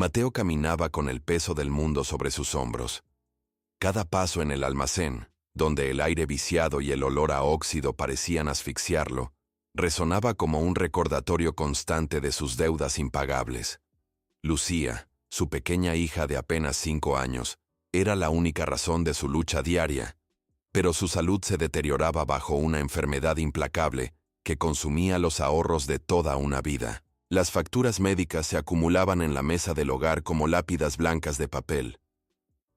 Mateo caminaba con el peso del mundo sobre sus hombros. Cada paso en el almacén, donde el aire viciado y el olor a óxido parecían asfixiarlo, resonaba como un recordatorio constante de sus deudas impagables. Lucía, su pequeña hija de apenas 5 años, era la única razón de su lucha diaria, pero su salud se deterioraba bajo una enfermedad implacable que consumía los ahorros de toda una vida. Las facturas médicas se acumulaban en la mesa del hogar como lápidas blancas de papel.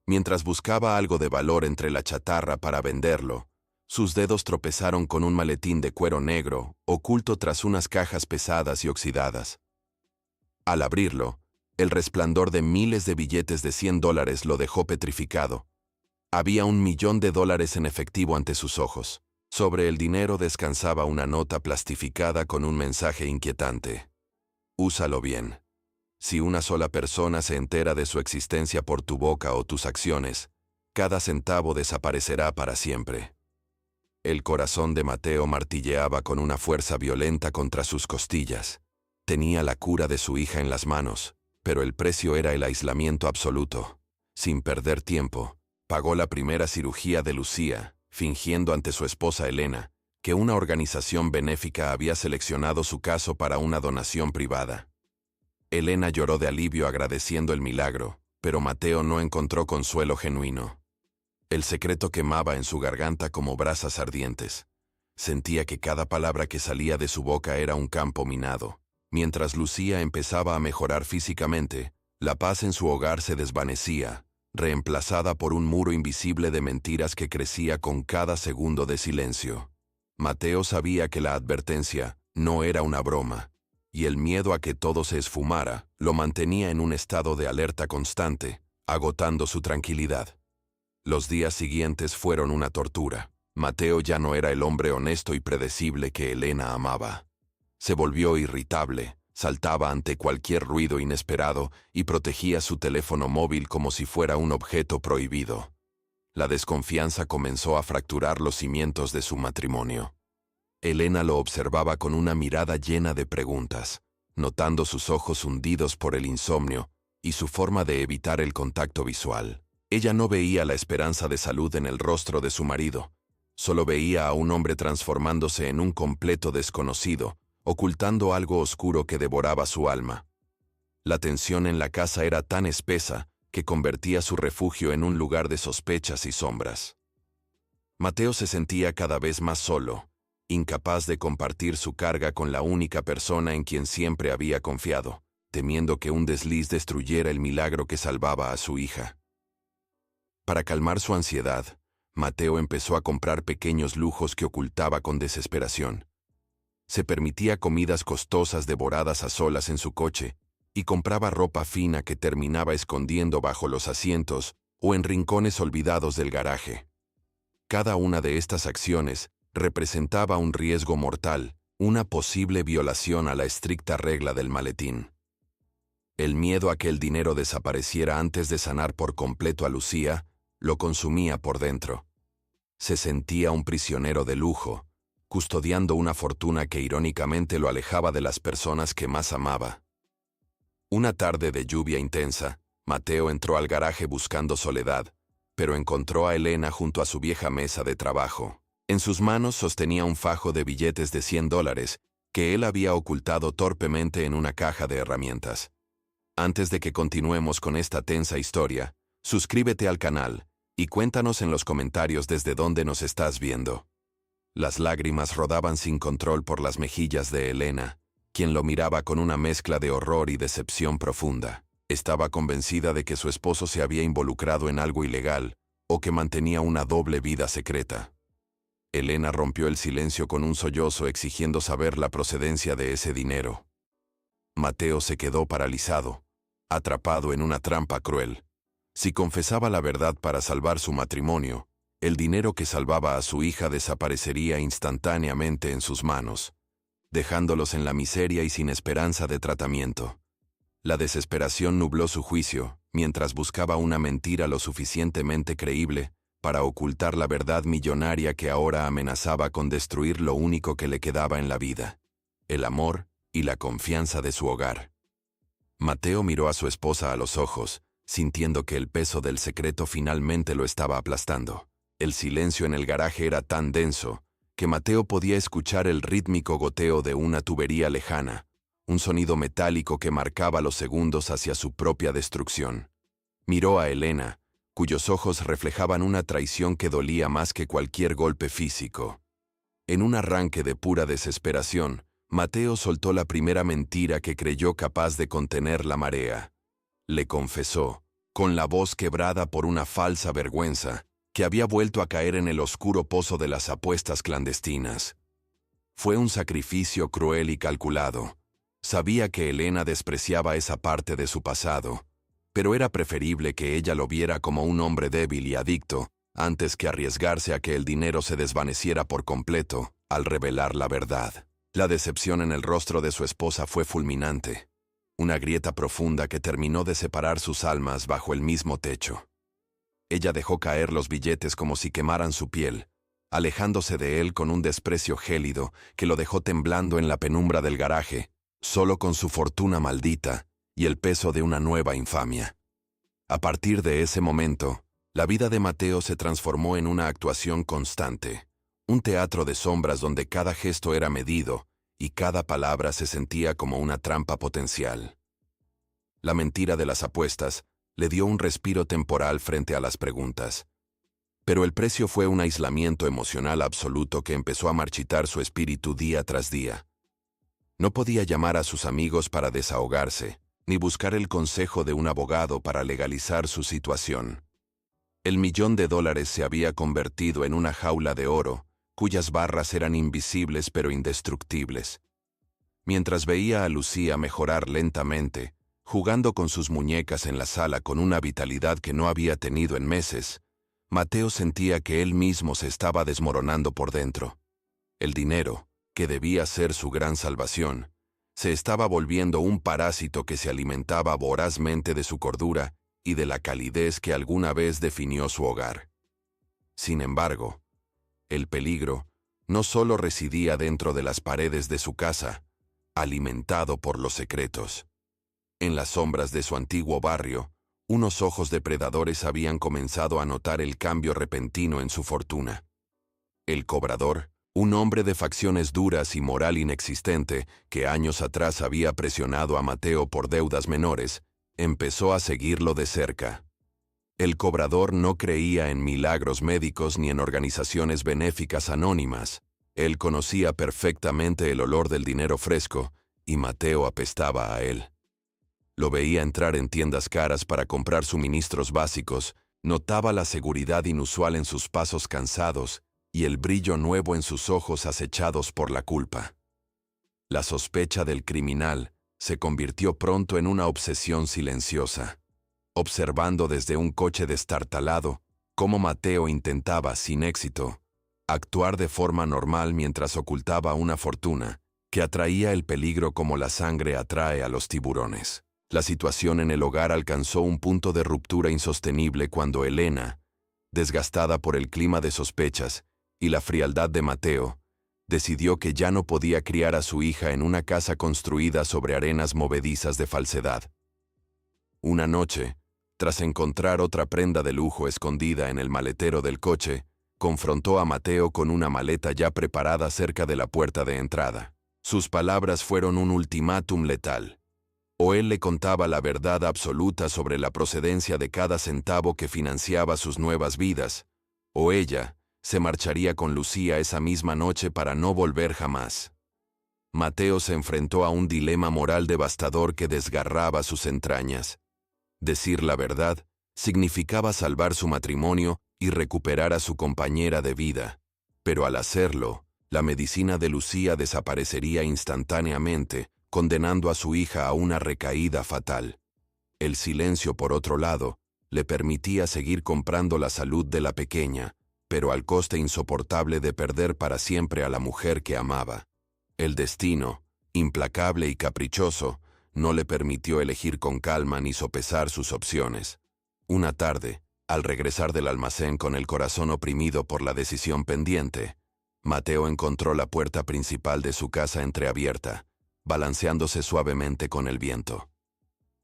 Mientras buscaba algo de valor entre la chatarra para venderlo, sus dedos tropezaron con un maletín de cuero negro, oculto tras unas cajas pesadas y oxidadas. Al abrirlo, el resplandor de miles de billetes de $100 lo dejó petrificado. Había $1.000.000 en efectivo ante sus ojos. Sobre el dinero descansaba una nota plastificada con un mensaje inquietante. Úsalo bien. Si una sola persona se entera de su existencia por tu boca o tus acciones, cada centavo desaparecerá para siempre. El corazón de Mateo martilleaba con una fuerza violenta contra sus costillas. Tenía la cura de su hija en las manos, pero el precio era el aislamiento absoluto. Sin perder tiempo, pagó la primera cirugía de Lucía, fingiendo ante su esposa Elena que una organización benéfica había seleccionado su caso para una donación privada. Elena lloró de alivio agradeciendo el milagro, pero Mateo no encontró consuelo genuino. El secreto quemaba en su garganta como brasas ardientes. Sentía que cada palabra que salía de su boca era un campo minado. Mientras Lucía empezaba a mejorar físicamente, la paz en su hogar se desvanecía, reemplazada por un muro invisible de mentiras que crecía con cada segundo de silencio. Mateo sabía que la advertencia no era una broma, y el miedo a que todo se esfumara lo mantenía en un estado de alerta constante, agotando su tranquilidad. Los días siguientes fueron una tortura. Mateo ya no era el hombre honesto y predecible que Elena amaba. Se volvió irritable, saltaba ante cualquier ruido inesperado y protegía su teléfono móvil como si fuera un objeto prohibido. La desconfianza comenzó a fracturar los cimientos de su matrimonio. Elena lo observaba con una mirada llena de preguntas, notando sus ojos hundidos por el insomnio y su forma de evitar el contacto visual. Ella no veía la esperanza de salud en el rostro de su marido, solo veía a un hombre transformándose en un completo desconocido, ocultando algo oscuro que devoraba su alma. La tensión en la casa era tan espesa que convertía su refugio en un lugar de sospechas y sombras. Mateo se sentía cada vez más solo, incapaz de compartir su carga con la única persona en quien siempre había confiado, temiendo que un desliz destruyera el milagro que salvaba a su hija. Para calmar su ansiedad, Mateo empezó a comprar pequeños lujos que ocultaba con desesperación. Se permitía comidas costosas devoradas a solas en su coche y compraba ropa fina que terminaba escondiendo bajo los asientos o en rincones olvidados del garaje. Cada una de estas acciones representaba un riesgo mortal, una posible violación a la estricta regla del maletín. El miedo a que el dinero desapareciera antes de sanar por completo a Lucía lo consumía por dentro. Se sentía un prisionero de lujo, custodiando una fortuna que irónicamente lo alejaba de las personas que más amaba. Una tarde de lluvia intensa, Mateo entró al garaje buscando soledad, pero encontró a Elena junto a su vieja mesa de trabajo. En sus manos sostenía un fajo de billetes de $100 que él había ocultado torpemente en una caja de herramientas. Antes de que continuemos con esta tensa historia, suscríbete al canal y cuéntanos en los comentarios desde dónde nos estás viendo. Las lágrimas rodaban sin control por las mejillas de Elena, quien lo miraba con una mezcla de horror y decepción profunda. Estaba convencida de que su esposo se había involucrado en algo ilegal o que mantenía una doble vida secreta. Elena rompió el silencio con un sollozo exigiendo saber la procedencia de ese dinero. Mateo se quedó paralizado, atrapado en una trampa cruel. Si confesaba la verdad para salvar su matrimonio, el dinero que salvaba a su hija desaparecería instantáneamente en sus manos, dejándolos en la miseria y sin esperanza de tratamiento. La desesperación nubló su juicio, mientras buscaba una mentira lo suficientemente creíble para ocultar la verdad millonaria que ahora amenazaba con destruir lo único que le quedaba en la vida, el amor y la confianza de su hogar. Mateo miró a su esposa a los ojos, sintiendo que el peso del secreto finalmente lo estaba aplastando. El silencio en el garaje era tan denso que Mateo podía escuchar el rítmico goteo de una tubería lejana, un sonido metálico que marcaba los segundos hacia su propia destrucción. Miró a Elena, cuyos ojos reflejaban una traición que dolía más que cualquier golpe físico. En un arranque de pura desesperación, Mateo soltó la primera mentira que creyó capaz de contener la marea. Le confesó, con la voz quebrada por una falsa vergüenza, que había vuelto a caer en el oscuro pozo de las apuestas clandestinas. Fue un sacrificio cruel y calculado. Sabía que Elena despreciaba esa parte de su pasado, pero era preferible que ella lo viera como un hombre débil y adicto, antes que arriesgarse a que el dinero se desvaneciera por completo al revelar la verdad. La decepción en el rostro de su esposa fue fulminante, una grieta profunda que terminó de separar sus almas bajo el mismo techo. Ella dejó caer los billetes como si quemaran su piel, alejándose de él con un desprecio gélido que lo dejó temblando en la penumbra del garaje, solo con su fortuna maldita y el peso de una nueva infamia. A partir de ese momento, la vida de Mateo se transformó en una actuación constante, un teatro de sombras donde cada gesto era medido y cada palabra se sentía como una trampa potencial. La mentira de las apuestas le dio un respiro temporal frente a las preguntas, pero el precio fue un aislamiento emocional absoluto que empezó a marchitar su espíritu día tras día. No podía llamar a sus amigos para desahogarse, ni buscar el consejo de un abogado para legalizar su situación. El $1.000.000 se había convertido en una jaula de oro, cuyas barras eran invisibles pero indestructibles. Mientras veía a Lucía mejorar lentamente, jugando con sus muñecas en la sala con una vitalidad que no había tenido en meses, Mateo sentía que él mismo se estaba desmoronando por dentro. El dinero, que debía ser su gran salvación, se estaba volviendo un parásito que se alimentaba vorazmente de su cordura y de la calidez que alguna vez definió su hogar. Sin embargo, el peligro no solo residía dentro de las paredes de su casa, alimentado por los secretos. En las sombras de su antiguo barrio, unos ojos depredadores habían comenzado a notar el cambio repentino en su fortuna. El cobrador, un hombre de facciones duras y moral inexistente que años atrás había presionado a Mateo por deudas menores, empezó a seguirlo de cerca. El cobrador no creía en milagros médicos ni en organizaciones benéficas anónimas. Él conocía perfectamente el olor del dinero fresco, y Mateo apestaba a él. Lo veía entrar en tiendas caras para comprar suministros básicos, notaba la seguridad inusual en sus pasos cansados y el brillo nuevo en sus ojos acechados por la culpa. La sospecha del criminal se convirtió pronto en una obsesión silenciosa. Observando desde un coche destartalado cómo Mateo intentaba, sin éxito, actuar de forma normal mientras ocultaba una fortuna que atraía el peligro como la sangre atrae a los tiburones. La situación en el hogar alcanzó un punto de ruptura insostenible cuando Elena, desgastada por el clima de sospechas y la frialdad de Mateo, decidió que ya no podía criar a su hija en una casa construida sobre arenas movedizas de falsedad. Una noche, tras encontrar otra prenda de lujo escondida en el maletero del coche, confrontó a Mateo con una maleta ya preparada cerca de la puerta de entrada. Sus palabras fueron un ultimátum letal. O él le contaba la verdad absoluta sobre la procedencia de cada centavo que financiaba sus nuevas vidas, o ella se marcharía con Lucía esa misma noche para no volver jamás. Mateo se enfrentó a un dilema moral devastador que desgarraba sus entrañas. Decir la verdad significaba salvar su matrimonio y recuperar a su compañera de vida, pero al hacerlo, la medicina de Lucía desaparecería instantáneamente, condenando a su hija a una recaída fatal. El silencio, por otro lado, le permitía seguir comprando la salud de la pequeña, pero al coste insoportable de perder para siempre a la mujer que amaba. El destino, implacable y caprichoso, no le permitió elegir con calma ni sopesar sus opciones. Una tarde, al regresar del almacén con el corazón oprimido por la decisión pendiente, Mateo encontró la puerta principal de su casa entreabierta, balanceándose suavemente con el viento.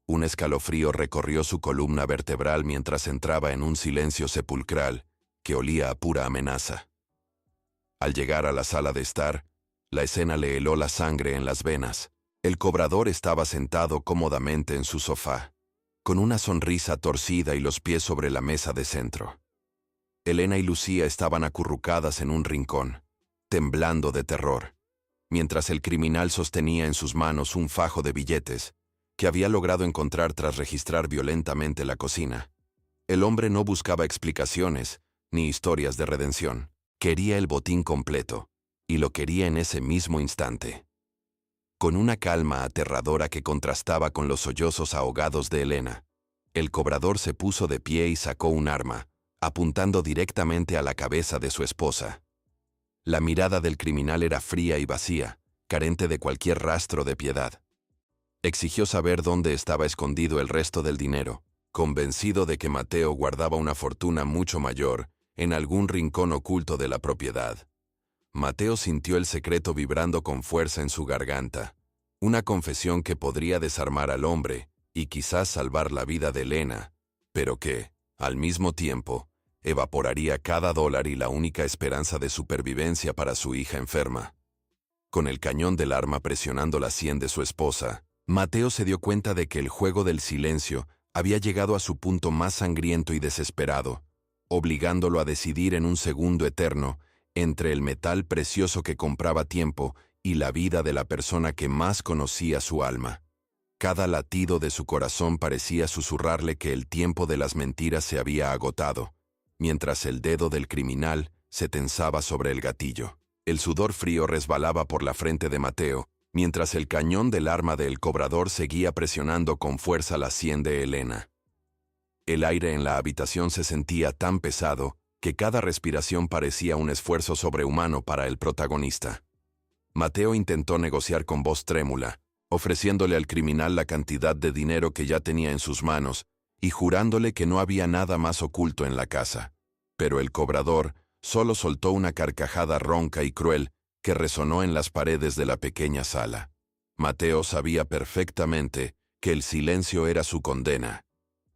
Un escalofrío recorrió su columna vertebral mientras entraba en un silencio sepulcral que olía a pura amenaza. Al llegar a la sala de estar, la escena le heló la sangre en las venas. El cobrador estaba sentado cómodamente en su sofá, con una sonrisa torcida y los pies sobre la mesa de centro. Elena y Lucía estaban acurrucadas en un rincón, temblando de terror, mientras el criminal sostenía en sus manos un fajo de billetes que había logrado encontrar tras registrar violentamente la cocina. El hombre no buscaba explicaciones ni historias de redención. Quería el botín completo, y lo quería en ese mismo instante. Con una calma aterradora que contrastaba con los sollozos ahogados de Elena, el cobrador se puso de pie y sacó un arma, apuntando directamente a la cabeza de su esposa. La mirada del criminal era fría y vacía, carente de cualquier rastro de piedad. Exigió saber dónde estaba escondido el resto del dinero, convencido de que Mateo guardaba una fortuna mucho mayor en algún rincón oculto de la propiedad. Mateo sintió el secreto vibrando con fuerza en su garganta, una confesión que podría desarmar al hombre y quizás salvar la vida de Elena, pero que, al mismo tiempo, evaporaría cada dólar y la única esperanza de supervivencia para su hija enferma. Con el cañón del arma presionando la sien de su esposa, Mateo se dio cuenta de que el juego del silencio había llegado a su punto más sangriento y desesperado, obligándolo a decidir en un segundo eterno entre el metal precioso que compraba tiempo y la vida de la persona que más conocía su alma. Cada latido de su corazón parecía susurrarle que el tiempo de las mentiras se había agotado, mientras el dedo del criminal se tensaba sobre el gatillo. El sudor frío resbalaba por la frente de Mateo, mientras el cañón del arma del cobrador seguía presionando con fuerza la sien de Elena. El aire en la habitación se sentía tan pesado que cada respiración parecía un esfuerzo sobrehumano para el protagonista. Mateo intentó negociar con voz trémula, ofreciéndole al criminal la cantidad de dinero que ya tenía en sus manos y jurándole que no había nada más oculto en la casa. Pero el cobrador solo soltó una carcajada ronca y cruel que resonó en las paredes de la pequeña sala. Mateo sabía perfectamente que el silencio era su condena,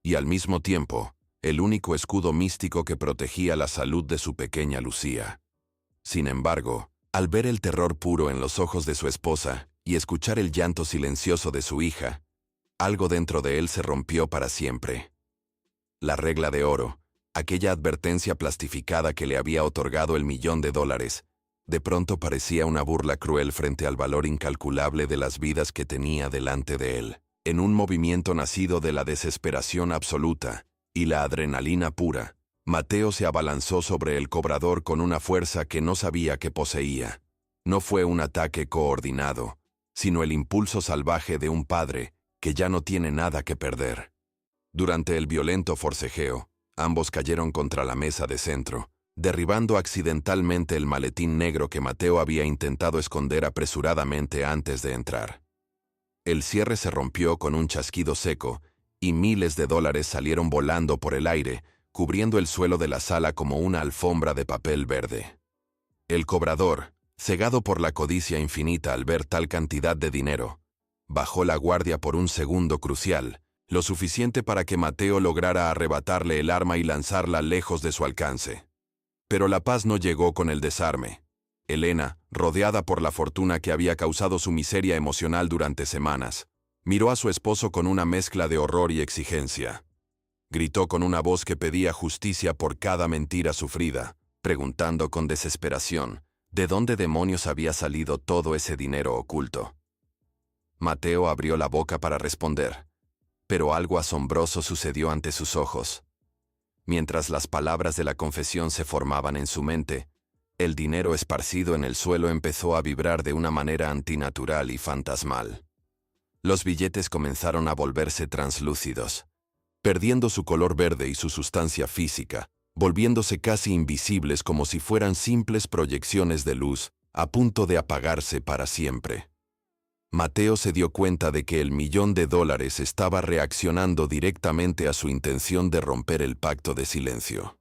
y al mismo tiempo, el único escudo místico que protegía la salud de su pequeña Lucía. Sin embargo, al ver el terror puro en los ojos de su esposa y escuchar el llanto silencioso de su hija, algo dentro de él se rompió para siempre. La regla de oro, aquella advertencia plastificada que le había otorgado el $1.000.000, de pronto parecía una burla cruel frente al valor incalculable de las vidas que tenía delante de él. En un movimiento nacido de la desesperación absoluta y la adrenalina pura, Mateo se abalanzó sobre el cobrador con una fuerza que no sabía que poseía. No fue un ataque coordinado, sino el impulso salvaje de un padre que ya no tiene nada que perder. Durante el violento forcejeo, ambos cayeron contra la mesa de centro, derribando accidentalmente el maletín negro que Mateo había intentado esconder apresuradamente antes de entrar. El cierre se rompió con un chasquido seco, y miles de dólares salieron volando por el aire, cubriendo el suelo de la sala como una alfombra de papel verde. El cobrador, cegado por la codicia infinita al ver tal cantidad de dinero, bajó la guardia por un segundo crucial, lo suficiente para que Mateo lograra arrebatarle el arma y lanzarla lejos de su alcance. Pero la paz no llegó con el desarme. Elena, rodeada por la fortuna que había causado su miseria emocional durante semanas, miró a su esposo con una mezcla de horror y exigencia. Gritó con una voz que pedía justicia por cada mentira sufrida, preguntando con desesperación de dónde demonios había salido todo ese dinero oculto. Mateo abrió la boca para responder, pero algo asombroso sucedió ante sus ojos. Mientras las palabras de la confesión se formaban en su mente, el dinero esparcido en el suelo empezó a vibrar de una manera antinatural y fantasmal. Los billetes comenzaron a volverse translúcidos, perdiendo su color verde y su sustancia física, volviéndose casi invisibles como si fueran simples proyecciones de luz, a punto de apagarse para siempre. Mateo se dio cuenta de que el $1.000.000 estaba reaccionando directamente a su intención de romper el pacto de silencio.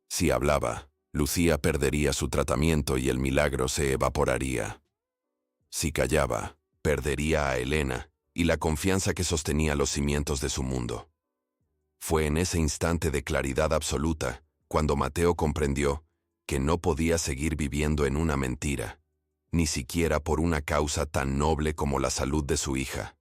Si hablaba, Lucía perdería su tratamiento y el milagro se evaporaría. Si callaba, perdería a Elena y la confianza que sostenía los cimientos de su mundo. Fue en ese instante de claridad absoluta cuando Mateo comprendió que no podía seguir viviendo en una mentira, ni siquiera por una causa tan noble como la salud de su hija.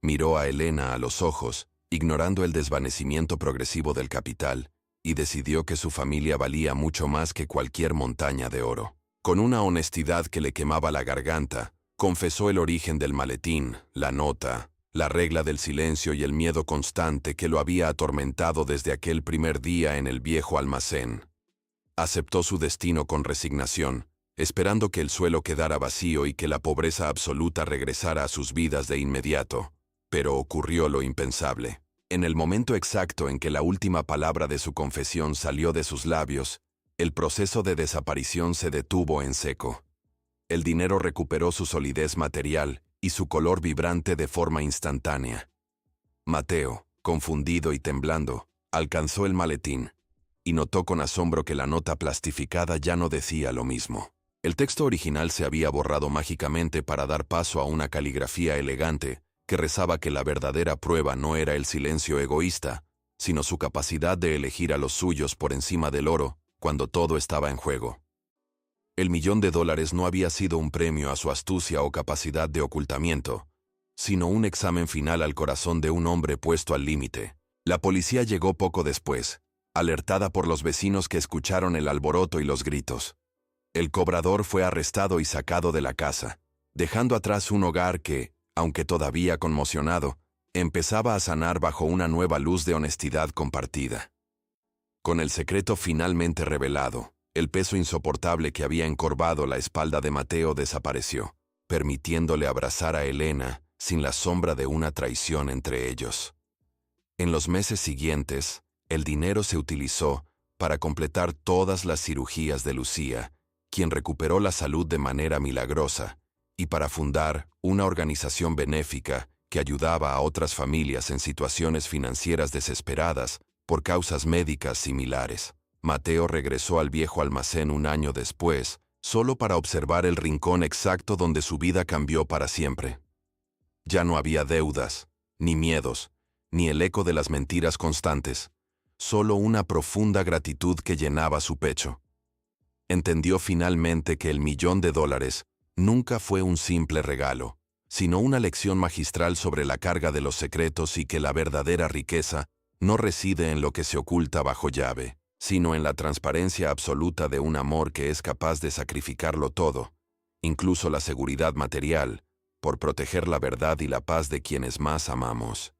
Miró a Elena a los ojos, ignorando el desvanecimiento progresivo del capital, y decidió que su familia valía mucho más que cualquier montaña de oro. Con una honestidad que le quemaba la garganta, confesó el origen del maletín, la nota, la regla del silencio y el miedo constante que lo había atormentado desde aquel primer día en el viejo almacén. Aceptó su destino con resignación, esperando que el suelo quedara vacío y que la pobreza absoluta regresara a sus vidas de inmediato. Pero ocurrió lo impensable. En el momento exacto en que la última palabra de su confesión salió de sus labios, el proceso de desaparición se detuvo en seco. El dinero recuperó su solidez material y su color vibrante de forma instantánea. Mateo, confundido y temblando, alcanzó el maletín y notó con asombro que la nota plastificada ya no decía lo mismo. El texto original se había borrado mágicamente para dar paso a una caligrafía elegante que rezaba que la verdadera prueba no era el silencio egoísta, sino su capacidad de elegir a los suyos por encima del oro cuando todo estaba en juego. El $1.000.000 no había sido un premio a su astucia o capacidad de ocultamiento, sino un examen final al corazón de un hombre puesto al límite. La policía llegó poco después, alertada por los vecinos que escucharon el alboroto y los gritos. El cobrador fue arrestado y sacado de la casa, dejando atrás un hogar que, aunque todavía conmocionado, empezaba a sanar bajo una nueva luz de honestidad compartida. Con el secreto finalmente revelado, el peso insoportable que había encorvado la espalda de Mateo desapareció, permitiéndole abrazar a Elena sin la sombra de una traición entre ellos. En los meses siguientes, el dinero se utilizó para completar todas las cirugías de Lucía, quien recuperó la salud de manera milagrosa, y para fundar una organización benéfica que ayudaba a otras familias en situaciones financieras desesperadas por causas médicas similares. Mateo regresó al viejo almacén un año después, solo para observar el rincón exacto donde su vida cambió para siempre. Ya no había deudas, ni miedos, ni el eco de las mentiras constantes, solo una profunda gratitud que llenaba su pecho. Entendió finalmente que el $1.000.000 nunca fue un simple regalo, sino una lección magistral sobre la carga de los secretos y que la verdadera riqueza no reside en lo que se oculta bajo llave, sino en la transparencia absoluta de un amor que es capaz de sacrificarlo todo, incluso la seguridad material, por proteger la verdad y la paz de quienes más amamos.